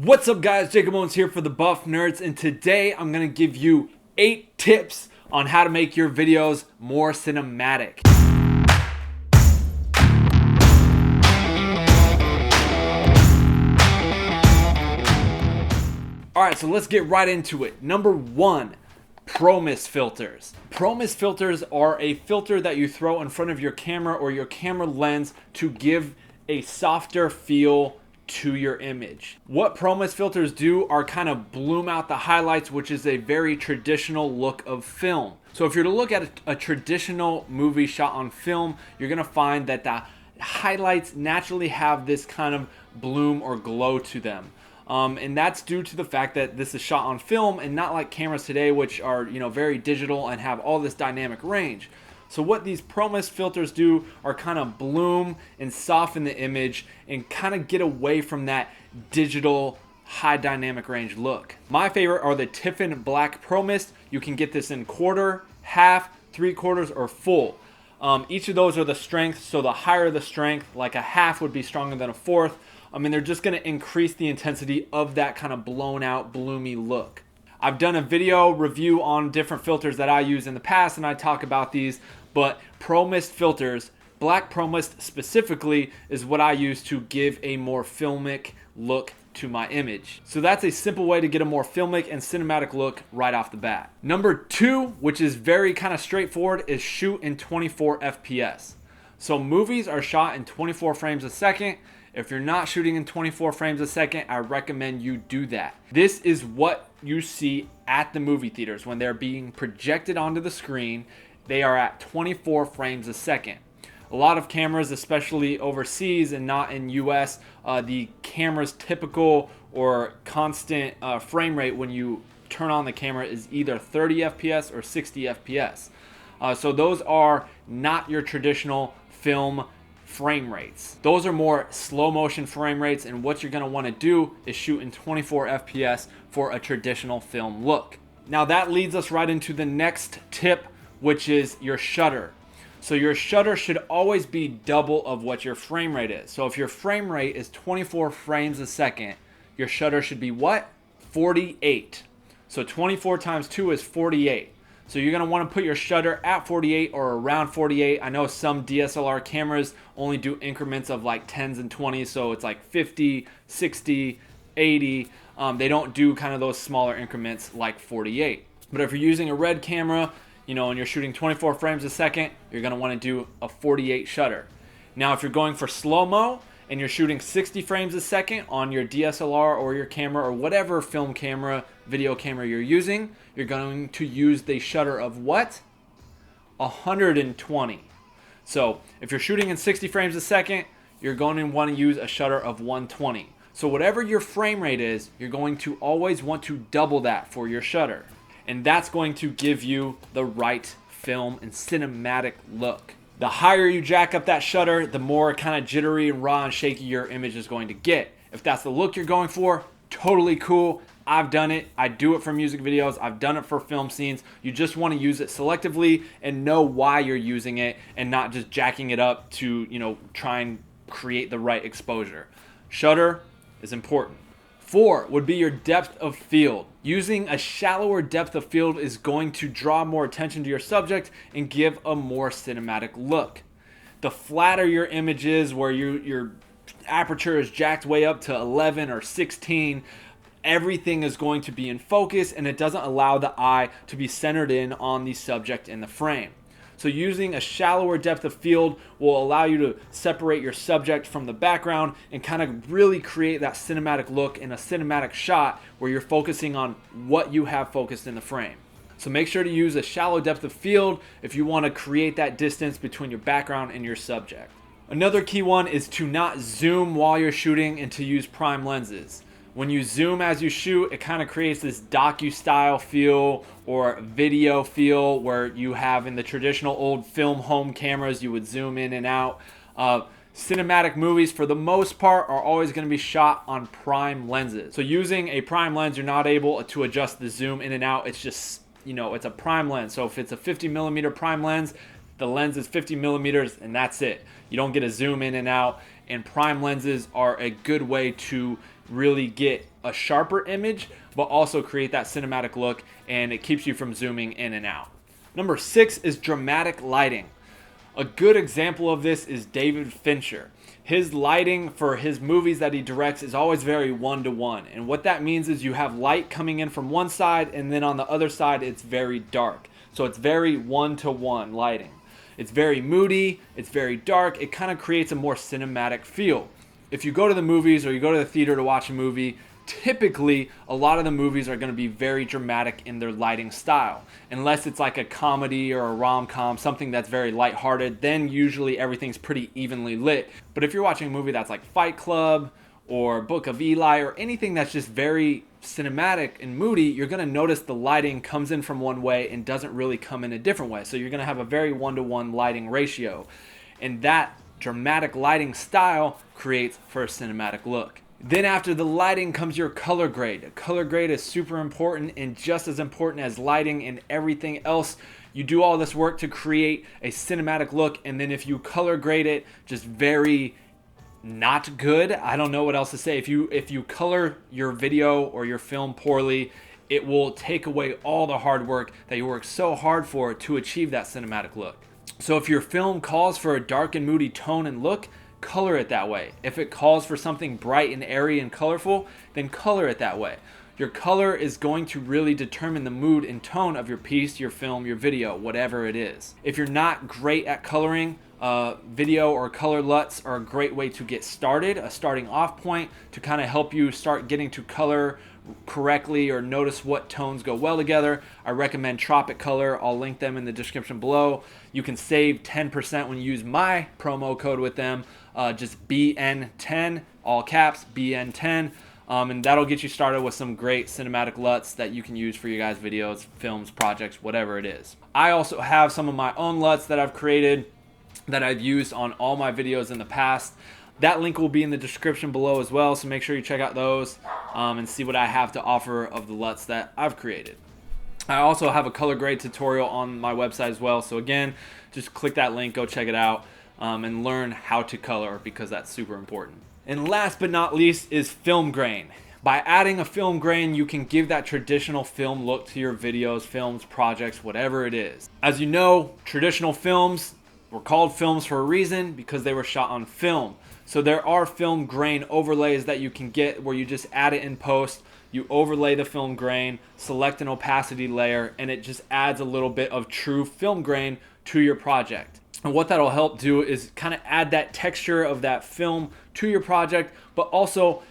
What's up guys, Jakob Owens here for the Buff Nerds, and today I'm going to give you 8 tips on how to make your videos more cinematic. Alright, so let's get right into it. Number 1, ProMist filters. ProMist filters are a filter that you throw in front of your camera or your camera lens to give a softer feel to your image. What ProMist filters do are kind of bloom out the highlights, which is a very traditional look of film. So if you're to look at a traditional movie shot on film, you're gonna find that the highlights naturally have this kind of bloom or glow to them. And that's due to the fact that this is shot on film and not like cameras today, which are very digital and have all this dynamic range. So what these ProMist filters do are kind of bloom and soften the image and kind of get away from that digital high dynamic range look. My favorite are the Tiffin Black ProMist. You can get this in quarter, half, 3/4, or full. Each of those are the strength, so the higher the strength, like a half would be stronger than a fourth. They're just going to increase the intensity of that kind of blown out, bloomy look. I've done a video review on different filters that I use in the past, and I talk about these, but ProMist filters, Black ProMist specifically, is what I use to give a more filmic look to my image. So that's a simple way to get a more filmic and cinematic look right off the bat. Number 2, which is very kind of straightforward, is shoot in 24 FPS. So movies are shot in 24 frames a second. If you're not shooting in 24 frames a second, I recommend you do that. This is what you see at the movie theaters when they're being projected onto the screen. They are at 24 frames a second. A lot of cameras, especially overseas and not in US, the camera's typical or constant frame rate when you turn on the camera is either 30 FPS or 60 FPS. So those are not your traditional film frame rates. Those are more slow motion frame rates, and what you're going to want to do is shoot in 24 FPS for a traditional film look. Now that leads us right into the next tip, which is your shutter. So your shutter should always be double of what your frame rate is. So if your frame rate is 24 frames a second, your shutter should be what? 48. So 24 times 2 is 48. So you're going to want to put your shutter at 48 or around 48. I know some DSLR cameras only do increments of like 10s and 20s, so it's like 50, 60, 80. They don't do kind of those smaller increments like 48. But if you're using a RED camera, and you're shooting 24 frames a second, you're going to want to do a 48 shutter. Now, if you're going for slow-mo and you're shooting 60 frames a second on your DSLR or your camera or whatever film camera, video camera you're using, you're going to use the shutter of what? 120. So if you're shooting in 60 frames a second, you're going to want to use a shutter of 120. So whatever your frame rate is, you're going to always want to double that for your shutter. And that's going to give you the right film and cinematic look. The higher you jack up that shutter, the more kind of jittery and raw and shaky your image is going to get. If that's the look you're going for, totally cool. I've done it. I do it for music videos. I've done it for film scenes. You just want to use it selectively and know why you're using it and not just jacking it up to, try and create the right exposure. Shutter is important. 4 would be your depth of field. Using a shallower depth of field is going to draw more attention to your subject and give a more cinematic look. The flatter your image is, where your aperture is jacked way up to 11 or 16, everything is going to be in focus and it doesn't allow the eye to be centered in on the subject in the frame. So using a shallower depth of field will allow you to separate your subject from the background and kind of really create that cinematic look in a cinematic shot where you're focusing on what you have focused in the frame. So make sure to use a shallow depth of field if you want to create that distance between your background and your subject. Another key one is to not zoom while you're shooting and to use prime lenses. When you zoom as you shoot, it kind of creates this docu-style feel or video feel where you have in the traditional old film home cameras, you would zoom in and out. Cinematic movies, for the most part, are always going to be shot on prime lenses. So using a prime lens, you're not able to adjust the zoom in and out. It's just, it's a prime lens. So if it's a 50mm prime lens, the lens is 50mm and that's it. You don't get a zoom in and out. And prime lenses are a good way to really get a sharper image, but also create that cinematic look, and it keeps you from zooming in and out. Number 6 is dramatic lighting. A good example of this is David Fincher. His lighting for his movies that he directs is always very one-to-one. And what that means is you have light coming in from one side, and then on the other side it's very dark. So it's very one-to-one lighting. It's very moody, it's very dark. It kind of creates a more cinematic feel. If you go to the movies or you go to the theater to watch a movie, typically a lot of the movies are going to be very dramatic in their lighting style. Unless it's like a comedy or a rom-com, something that's very lighthearted, then usually everything's pretty evenly lit. But if you're watching a movie that's like Fight Club or Book of Eli or anything that's just very cinematic and moody, you're going to notice the lighting comes in from one way and doesn't really come in a different way. So you're going to have a very one-to-one lighting ratio. And that dramatic lighting style creates for a cinematic look. Then after the lighting comes your color grade. Color grade is super important and just as important as lighting and everything else. You do all this work to create a cinematic look, and then if you color grade it just very not good, I don't know what else to say. If you color your video or your film poorly, it will take away all the hard work that you worked so hard for to achieve that cinematic look. So if your film calls for a dark and moody tone and look, color it that way. If it calls for something bright and airy and colorful, then color it that way. Your color is going to really determine the mood and tone of your piece, your film, your video, whatever it is. If you're not great at coloring, video or color LUTs are a great way to get started, a starting off point to kind of help you start getting to color correctly or notice what tones go well together. I recommend Tropic Color. I'll link them in the description below. You can save 10% when you use my promo code with them, just BN10, all caps, BN10. And that'll get you started with some great cinematic LUTs that you can use for your guys' videos, films, projects, whatever it is. I also have some of my own LUTs that I've created that I've used on all my videos in the past. That link will be in the description below as well, so make sure you check out those and see what I have to offer of the LUTs that I've created. I also have a color grade tutorial on my website as well, so again, just click that link, go check it out, and learn how to color because that's super important. And last but not least is film grain. By adding a film grain, you can give that traditional film look to your videos, films, projects, whatever it is. As you know, traditional films were called films for a reason because they were shot on film. So there are film grain overlays that you can get where you just add it in post, you overlay the film grain, select an opacity layer, and it just adds a little bit of true film grain to your project. And what that'll help do is kind of add that texture of that film to your project, but also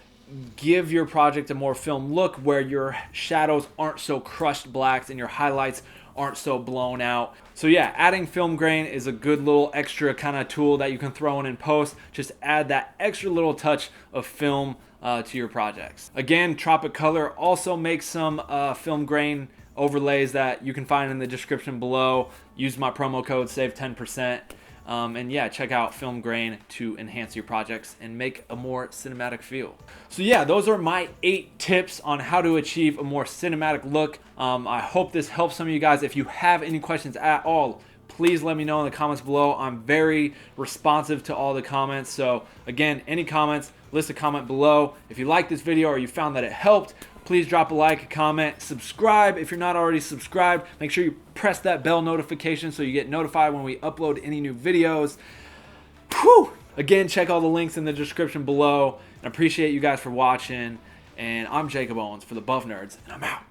give your project a more film look where your shadows aren't so crushed blacks and your highlights aren't so blown out. So yeah, adding film grain is a good little extra kind of tool that you can throw in post. Just add that extra little touch of film to your projects. Again, Tropic Color also makes some film grain overlays that you can find in the description below. Use my promo code, save 10%. And yeah, check out film grain to enhance your projects and make a more cinematic feel. So yeah, those are my 8 tips on how to achieve a more cinematic look. I hope this helps some of you guys. If you have any questions at all, please let me know in the comments below. I'm very responsive to all the comments. So again, any comments, list a comment below. If you like this video or you found that it helped, please drop a like, a comment, subscribe if you're not already subscribed. Make sure you press that bell notification so you get notified when we upload any new videos. Whew! Again, check all the links in the description below. And I appreciate you guys for watching. And I'm Jakob Owens for the Buff Nerds, and I'm out.